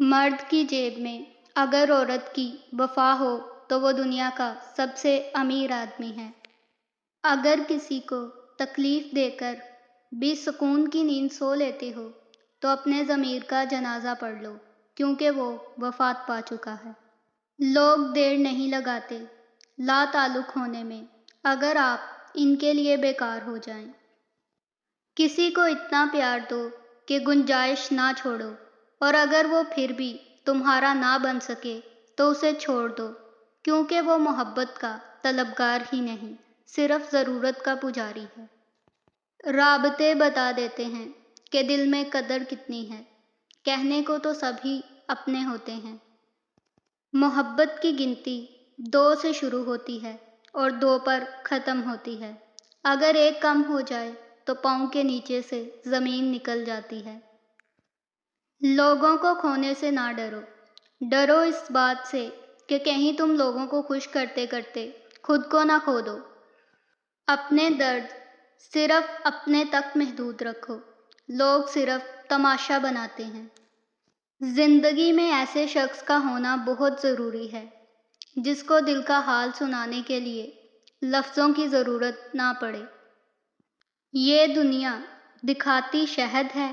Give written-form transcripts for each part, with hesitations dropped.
مرد کی جیب میں اگر عورت کی وفا ہو تو وہ دنیا کا سب سے امیر آدمی ہے۔ اگر کسی کو تکلیف دے کر بھی سکون کی نیند سو لیتے ہو تو اپنے ضمیر کا جنازہ پڑھ لو، کیونکہ وہ وفات پا چکا ہے۔ لوگ دیر نہیں لگاتے لا تعلق ہونے میں اگر آپ ان کے لیے بیکار ہو جائیں۔ کسی کو اتنا پیار دو کہ گنجائش نہ چھوڑو، اور اگر وہ پھر بھی تمہارا نہ بن سکے تو اسے چھوڑ دو، کیونکہ وہ محبت کا طلبگار ہی نہیں، صرف ضرورت کا پجاری ہے۔ رابطے بتا دیتے ہیں کہ دل میں قدر کتنی ہے، کہنے کو تو سبھی اپنے ہوتے ہیں۔ محبت کی گنتی 2 سے شروع ہوتی ہے اور 2 پر ختم ہوتی ہے۔ اگر ایک کم ہو جائے تو پاؤں کے نیچے سے زمین نکل جاتی ہے۔ لوگوں کو کھونے سے نہ ڈرو، ڈرو اس بات سے کہ کہیں تم لوگوں کو خوش کرتے کرتے خود کو نہ کھو دو۔ اپنے درد صرف اپنے تک محدود رکھو، لوگ صرف تماشا بناتے ہیں۔ زندگی میں ایسے شخص کا ہونا بہت ضروری ہے جس کو دل کا حال سنانے کے لیے لفظوں کی ضرورت نہ پڑے۔ یہ دنیا دکھاتی شہد ہے،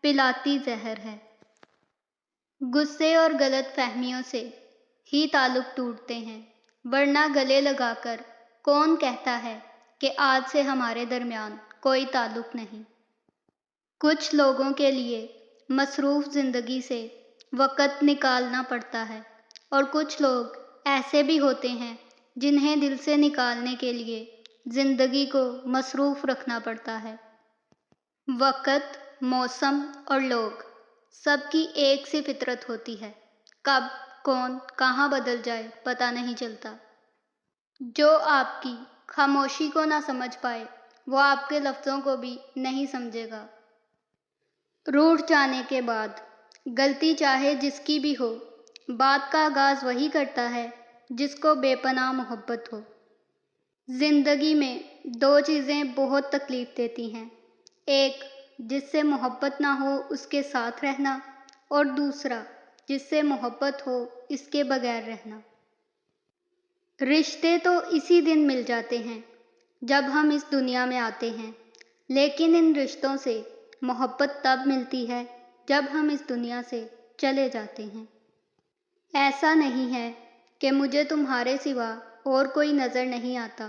پلاتی زہر ہے۔ غصے اور غلط فہمیوں سے ہی تعلق ٹوٹتے ہیں، ورنہ گلے لگا کر کون کہتا ہے کہ آج سے ہمارے درمیان کوئی تعلق نہیں۔ کچھ لوگوں کے لیے مصروف زندگی سے وقت نکالنا پڑتا ہے، اور کچھ لوگ ایسے بھی ہوتے ہیں جنہیں دل سے نکالنے کے لیے زندگی کو مصروف رکھنا پڑتا ہے۔ وقت، موسم اور لوگ سب کی ایک سی فطرت ہوتی ہے، کب کون کہاں بدل جائے پتہ نہیں چلتا۔ جو آپ کی خاموشی کو نہ سمجھ پائے وہ آپ کے لفظوں کو بھی نہیں سمجھے گا۔ روٹھ جانے کے بعد غلطی چاہے جس کی بھی ہو، بات کا آغاز وہی کرتا ہے جس کو بے پناہ محبت ہو۔ زندگی میں 2 چیزیں بہت تکلیف دیتی ہیں، ایک جس سے محبت نہ ہو اس کے ساتھ رہنا، اور دوسرا جس سے محبت ہو اس کے بغیر رہنا۔ رشتے تو اسی دن مل جاتے ہیں جب ہم اس دنیا میں آتے ہیں، لیکن ان رشتوں سے محبت تب ملتی ہے جب ہم اس دنیا سے چلے جاتے ہیں۔ ایسا نہیں ہے کہ مجھے تمہارے سوا اور کوئی نظر نہیں آتا،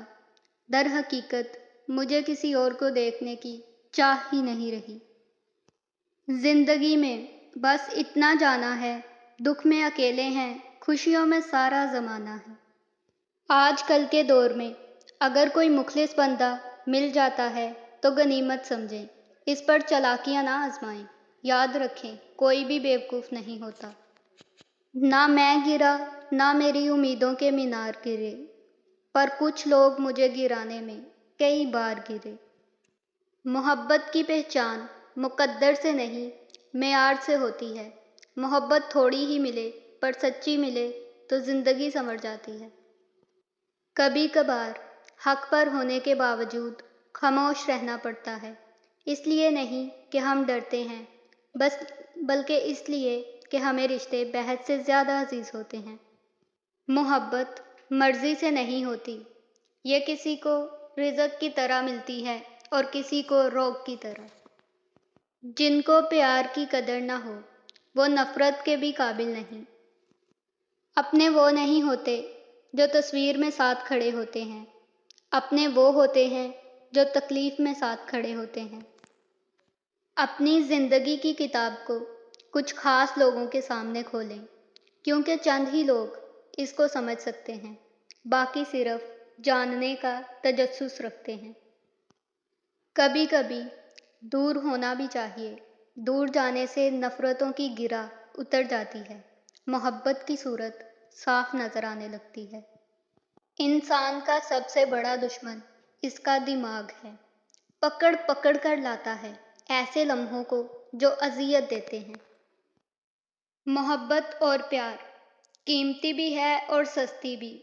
در حقیقت مجھے کسی اور کو دیکھنے کی چاہ ہی نہیں رہی۔ زندگی میں بس اتنا جانا ہے، دکھ میں اکیلے ہیں، خوشیوں میں سارا زمانہ ہے۔ آج کل کے دور میں اگر کوئی مخلص بندہ مل جاتا ہے تو غنیمت سمجھیں، اس پر چالاکیاں نہ آزمائیں۔ یاد رکھیں کوئی بھی بیوقوف نہیں ہوتا۔ نہ میں گرا نہ میری امیدوں کے مینار گرے، پر کچھ لوگ مجھے گرانے میں کئی بار گرے۔ محبت کی پہچان مقدر سے نہیں معیار سے ہوتی ہے۔ محبت تھوڑی ہی ملے پر سچی ملے تو زندگی سنور جاتی ہے۔ کبھی کبھار حق پر ہونے کے باوجود خاموش رہنا پڑتا ہے، اس لیے نہیں کہ ہم ڈرتے ہیں، بلکہ اس لیے کہ ہمیں رشتے بہت سے زیادہ عزیز ہوتے ہیں۔ محبت مرضی سے نہیں ہوتی، یہ کسی کو رزق کی طرح ملتی ہے اور کسی کو روگ کی طرح۔ جن کو پیار کی قدر نہ ہو وہ نفرت کے بھی قابل نہیں۔ اپنے وہ نہیں ہوتے جو تصویر میں ساتھ کھڑے ہوتے ہیں، اپنے وہ ہوتے ہیں جو تکلیف میں ساتھ کھڑے ہوتے ہیں۔ اپنی زندگی کی کتاب کو کچھ خاص لوگوں کے سامنے کھولیں، کیونکہ چند ہی لوگ اس کو سمجھ سکتے ہیں، باقی صرف جاننے کا تجسس رکھتے ہیں۔ کبھی کبھی دور ہونا بھی چاہیے، دور جانے سے نفرتوں کی گرہ اتر جاتی ہے، محبت کی صورت صاف نظر آنے لگتی ہے۔ انسان کا سب سے بڑا دشمن اس کا دماغ ہے، پکڑ پکڑ کر لاتا ہے ایسے لمحوں کو جو اذیت دیتے ہیں۔ محبت اور پیار قیمتی بھی ہے اور سستی بھی،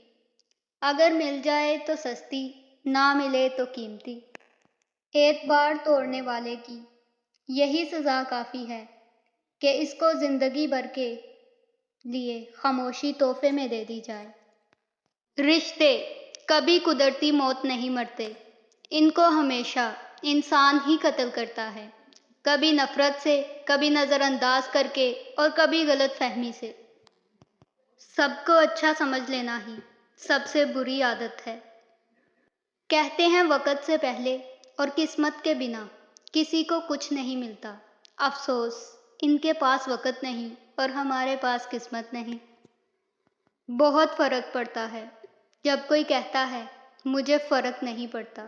اگر مل جائے تو سستی، نہ ملے تو قیمتی۔ ایک بار توڑنے والے کی یہی سزا کافی ہے کہ اس کو زندگی بھر کے لیے خاموشی تحفے میں دے دی جائے۔ رشتے کبھی قدرتی موت نہیں مرتے، ان کو ہمیشہ انسان ہی قتل کرتا ہے، کبھی نفرت سے، کبھی نظر انداز کر کے اور کبھی غلط فہمی سے۔ سب کو اچھا سمجھ لینا ہی سب سے بری عادت ہے۔ کہتے ہیں وقت سے پہلے اور قسمت کے بنا کسی کو کچھ نہیں ملتا۔ افسوس، ان کے پاس وقت نہیں اور ہمارے پاس قسمت نہیں۔ بہت فرق پڑتا ہے جب کوئی کہتا ہے مجھے فرق نہیں پڑتا۔